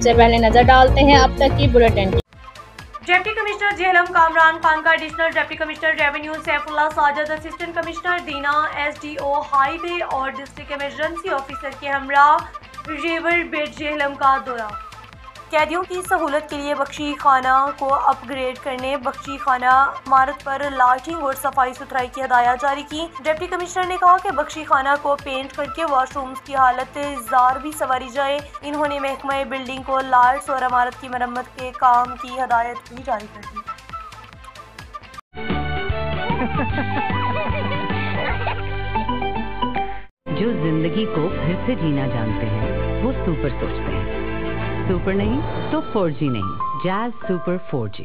सबसे पहले नजर डालते हैं अब तक की bulletin. Deputy commissioner Jhelum Kamran Khan का additional deputy commissioner revenue Saifullah Sajid, assistant commissioner Dina, SDO highway और डिस्ट्रिक्ट इमरजेंसी ऑफिसर के हमरा रिवर बेड झेलम का दौरा। कैदियों की सहूलत के लिए बख्शी खाना को अपग्रेड करने, बख्शी खाना इमारत पर लाइटिंग और सफाई सुथराई की हदायत जारी की। डिप्टी कमिश्नर ने कहा कि बख्शी खाना को पेंट करके वॉशरूम्स की हालत जार भी संवारी जाए। इन्होंने महकमा बिल्डिंग को लाइट्स और इमारत की मरम्मत के काम की हदायत भी जारी कर दी। जो जिंदगी को फिर से जीना जानते हैं वो सुपर सोचते हैं। सुपर नहीं तो 4G नहीं, जैज़ सुपर 4G।